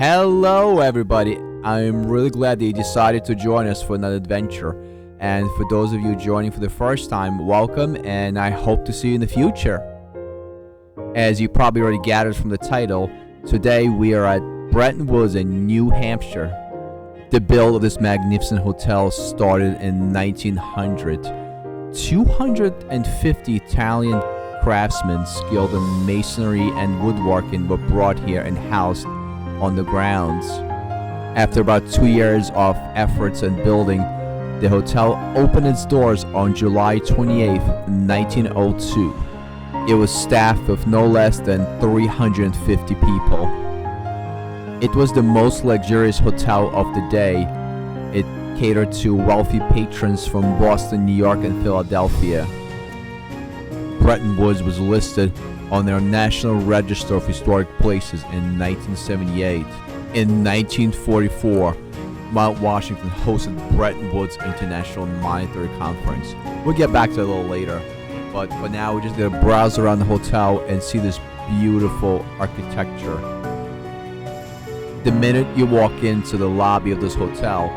Hello everybody, I'm really glad that you decided to join us for another adventure. And for those of you joining for the first time, welcome, and I hope to see you in the future. As you probably already gathered from the title, today we are at Bretton Woods in New Hampshire. The build of this magnificent hotel started in 1900. 250 Italian craftsmen skilled in masonry and woodworking were brought here and housed on the grounds. After about 2 years of efforts and building, the hotel opened its doors on July 28, 1902. It was staffed with no less than 350 people. It was the most luxurious hotel of the day. It catered to wealthy patrons from Boston, New York, and Philadelphia. Bretton Woods was listed on their National Register of Historic Places in 1978. In 1944, Mount Washington hosted Bretton Woods International Monetary Conference. We'll get back to that a little later, but for now we're just going to browse around the hotel and see this beautiful architecture. The minute you walk into the lobby of this hotel,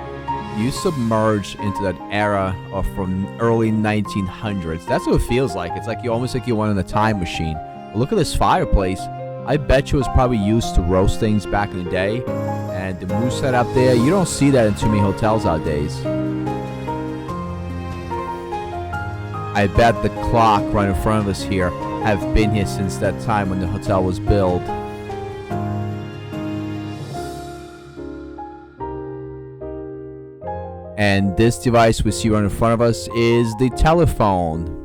you submerge into that era of from early 1900s. That's what it feels like. It's like you almost like you went in a time machine. Look at this fireplace. I bet you it was probably used to roast things back in the day. And the moose set up there, you don't see that in too many hotels nowadays. I bet the clock right in front of us here have been here since that time when the hotel was built. And this device we see right in front of us is the telephone.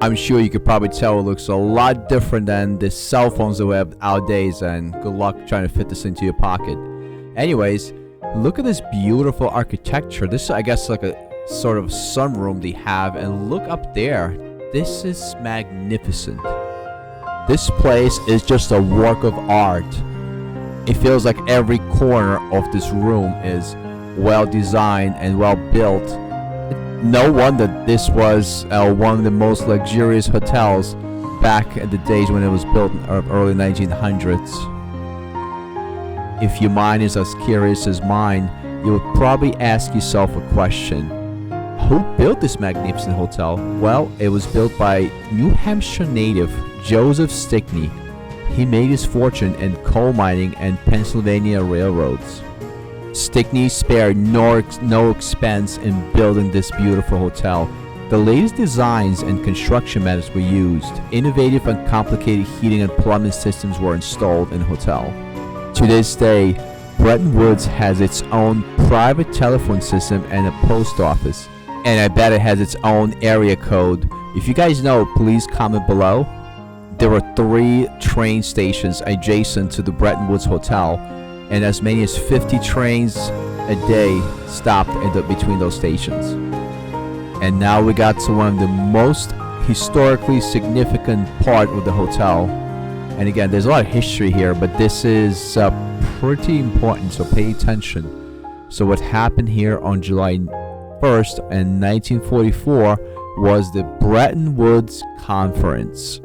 I'm sure you could probably tell it looks a lot different than the cell phones that we have nowadays, and good luck trying to fit this into your pocket. Anyways, look at this beautiful architecture. This is, I guess, like a sort of sunroom they have, and look up there. This is magnificent. This place is just a work of art. It feels like every corner of this room is well designed and well built. No wonder this was one of the most luxurious hotels back in the days when it was built in the early 1900s. If your mind is as curious as mine, you would probably ask yourself a question. Who built this magnificent hotel? Well, it was built by New Hampshire native Joseph Stickney. He made his fortune in coal mining and Pennsylvania railroads. Stickney spared no expense in building this beautiful hotel. The latest designs and construction methods were used. Innovative and complicated heating and plumbing systems were installed in the hotel. To this day, Bretton Woods has its own private telephone system and a post office. And I bet it has its own area code. If you guys know, please comment below. There were 3 train stations adjacent to the Bretton Woods Hotel, and as many as 50 trains a day stopped between those stations. And now we got to one of the most historically significant part of the hotel. And again, there's a lot of history here, but this is pretty important, so pay attention. So what happened here on July 1st in 1944 was the Bretton Woods Conference.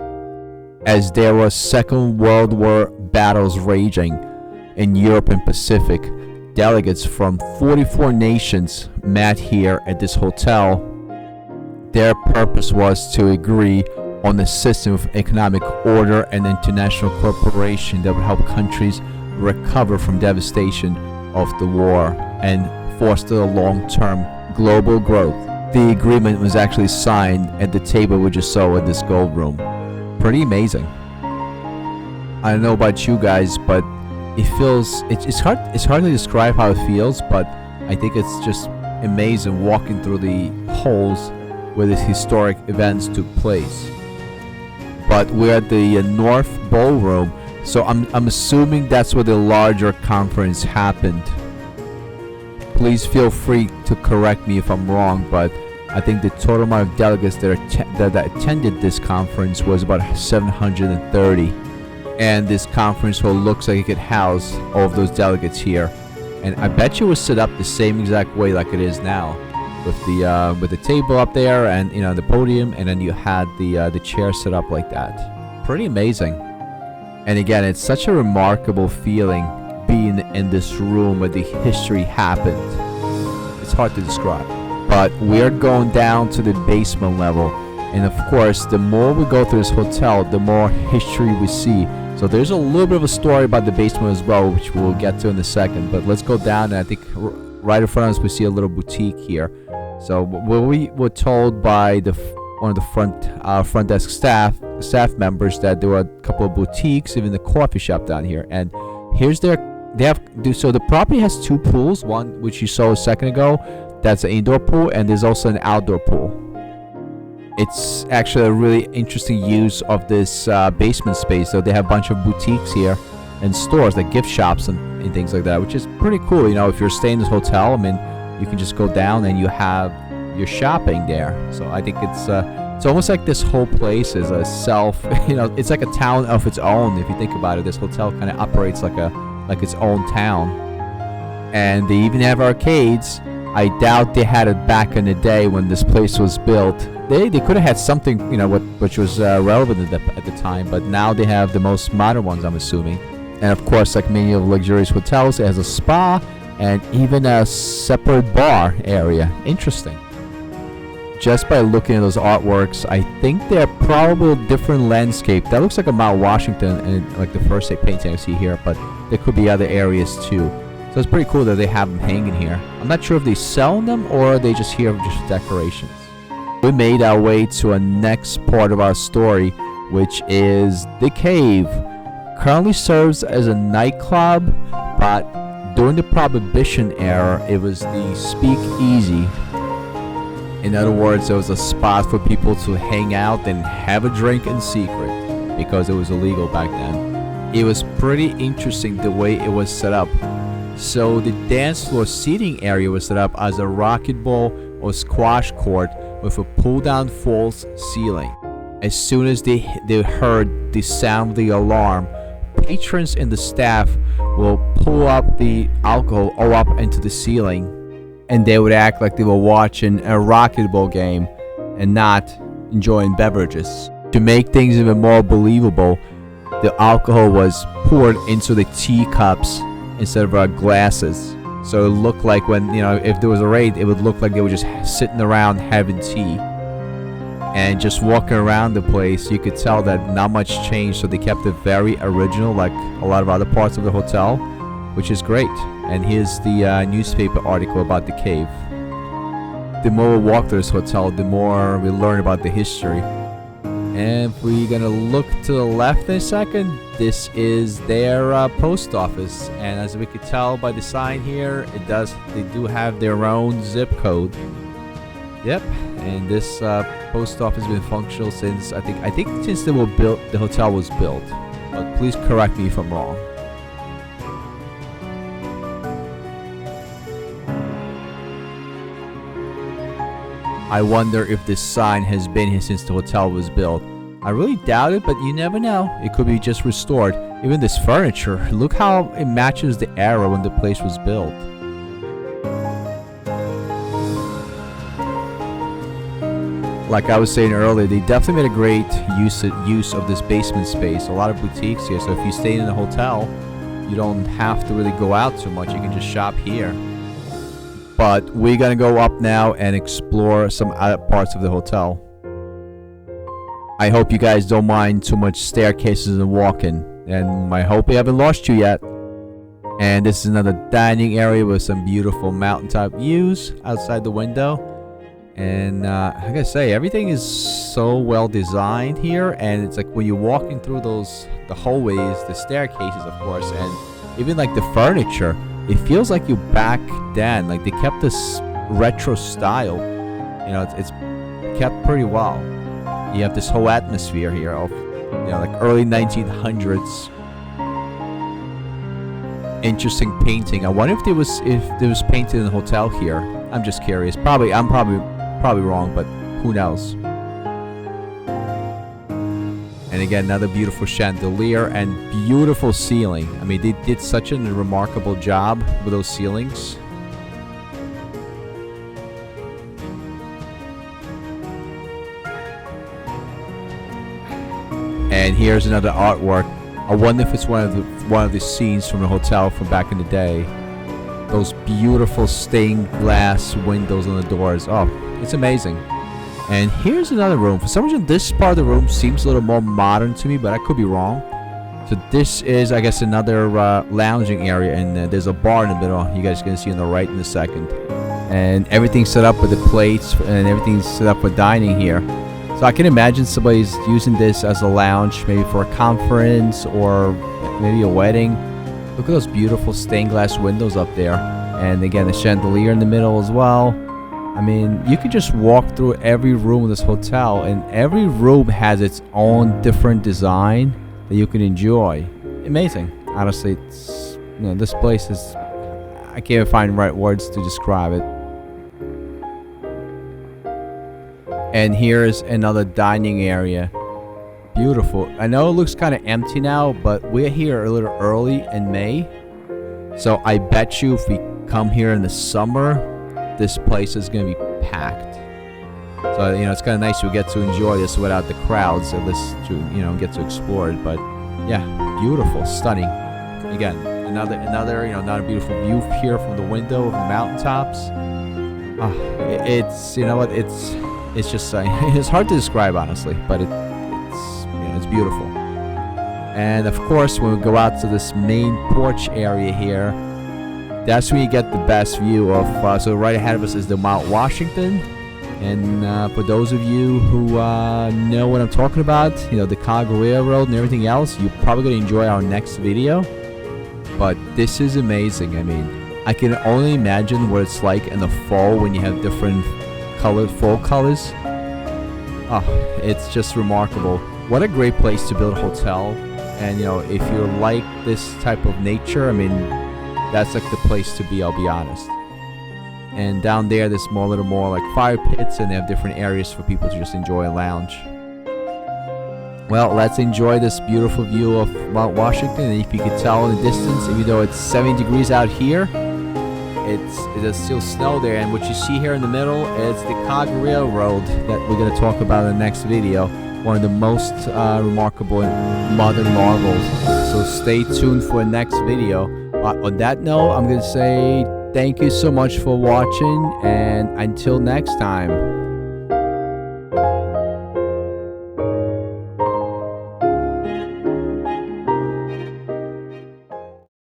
As there was Second World War battles raging in Europe and Pacific, delegates from 44 nations met here at this hotel. Their purpose was to agree on a system of economic order and international cooperation that would help countries recover from devastation of the war and foster long-term global growth. The agreement was actually signed at the table we just saw in this gold room. Pretty amazing. I don't know about you guys, but it feels, it's hard to describe how it feels, but I think it's just amazing walking through the halls where these historic events took place. But we're at the North Ballroom, so I'm assuming that's where the larger conference happened. Please feel free to correct me if I'm wrong, but I think the total amount of delegates that attended this conference was about 730. And this conference hall looks like it could house all of those delegates here. And I bet you it was set up the same exact way like it is now, with the table up there and the podium, and then you had the chair set up like that. Pretty amazing. And again, it's such a remarkable feeling be in this room where the history happened. It's hard to describe. But we are going down to the basement level. And of course, the more we go through this hotel, the more history we see. So there's a little bit of a story about the basement as well, which we'll get to in a second. But let's go down, and I think right in front of us we see a little boutique here. So we were told by one of the front desk staff members that there were a couple of boutiques, even the coffee shop down here. And here's so the property has two pools, one which you saw a second ago, that's an indoor pool, and there's also an outdoor pool. It's actually a really interesting use of this basement space. So they have a bunch of boutiques here and stores like gift shops and things like that, which is pretty cool. You know, if you're staying in this hotel, I mean, you can just go down and you have your shopping there. So I think it's almost like this whole place is a it's like a town of its own. If you think about it, this hotel kind of operates like its own town. And they even have arcades. I doubt they had it back in the day when this place was built. They could have had something, which was relevant at the time, but now they have the most modern ones, I'm assuming. And of course, like many of luxurious hotels, it has a spa and even a separate bar area. Interesting. Just by looking at those artworks, I think they're probably a different landscape. That looks like a Mount Washington, and like the first painting I see here, but there could be other areas too. So it's pretty cool that they have them hanging here. I'm not sure if they sell them or they just here just decorations. We made our way to a next part of our story, which is the cave. Currently serves as a nightclub, but during the Prohibition era, it was the speakeasy. In other words, it was a spot for people to hang out and have a drink in secret because it was illegal back then. It was pretty interesting the way it was set up. So the dance floor seating area was set up as a racquetball or squash court with a pull-down false ceiling. As soon as they heard the sound of the alarm, patrons and the staff will pull up the alcohol all up into the ceiling, and they would act like they were watching a racquetball game and not enjoying beverages. To make things even more believable, the alcohol was poured into the teacups instead of glasses. So it looked like when, if there was a raid, it would look like they were just sitting around having tea. And just walking around the place, you could tell that not much changed. So they kept it very original, like a lot of other parts of the hotel, which is great. And here's the newspaper article about the cave. The more we walk through this hotel, the more we learn about the history. And if we're gonna look to the left in a second, this is their post office, and as we could tell by the sign here, they do have their own zip code. Yep, and this post office has been functional since I think since the hotel was built. But please correct me if I'm wrong. I wonder if this sign has been here since the hotel was built. I really doubt it, but you never know. It could be just restored. Even this furniture, look how it matches the era when the place was built. Like I was saying earlier, they definitely made a great use of this basement space. A lot of boutiques here, so if you stay in a hotel, you don't have to really go out too much. You can just shop here. But we're gonna go up now and explore some other parts of the hotel. I hope you guys don't mind too much staircases and walking, and I hope we haven't lost you yet. And this is another dining area with some beautiful mountaintop views outside the window. And I gotta say, everything is so well designed here, and it's like when you're walking through the hallways, the staircases of course, and even like the furniture, it feels like you're back then. Like they kept this retro style. It's kept pretty well. You have this whole atmosphere here of, like early 1900s. Interesting painting. I wonder if there was painted in a hotel here. I'm just curious. I'm probably wrong, but who knows? And again, another beautiful chandelier and beautiful ceiling. I mean, they did such a remarkable job with those ceilings. And here's another artwork I wonder if it's one of the scenes from the hotel from back in the day. Those beautiful stained glass windows on the doors. Oh, it's amazing. And here's another room. For some reason, this part of the room seems a little more modern to me, but I could be wrong. So this is, I guess, another lounging area, and there's a bar in the middle. You guys can see on the right in a second. And everything's set up with the plates, and everything's set up for dining here. So I can imagine somebody's using this as a lounge, maybe for a conference or maybe a wedding. Look at those beautiful stained glass windows up there. And again, the chandelier in the middle as well. I mean, you could just walk through every room of this hotel, and every room has its own different design that you can enjoy. Amazing. Honestly, it's, this place is, I can't even find the right words to describe it. And here's another dining area. Beautiful. I know it looks kind of empty now, but we're here a little early in May. So I bet you if we come here in the summer, this place is going to be packed. So, it's kind of nice we get to enjoy this without the crowds, at least to, get to explore it. But yeah, beautiful, stunning. Again, another beautiful view here from the window of the mountaintops. It's, it's just, it's hard to describe, honestly, but it's beautiful. And of course, when we go out to this main porch area here, that's when you get the best view of, so right ahead of us is the Mount Washington. And for those of you who know what I'm talking about, the Chicago Railroad and everything else, you're probably going to enjoy our next video. But this is amazing. I mean, I can only imagine what it's like in the fall when you have different colored fall colors. Oh, it's just remarkable. What a great place to build a hotel. And, if you like this type of nature, I mean, that's like the place to be, I'll be honest. And down there, there's a little more like fire pits, and they have different areas for people to just enjoy and lounge. Well, let's enjoy this beautiful view of Mount Washington. And if you could tell in the distance, even though it's 70 degrees out here, there's still snow there. And what you see here in the middle is the Chicago Railroad that we're going to talk about in the next video. One of the most remarkable modern marvels. So stay tuned for the next video. But on that note, I'm going to say thank you so much for watching, and until next time.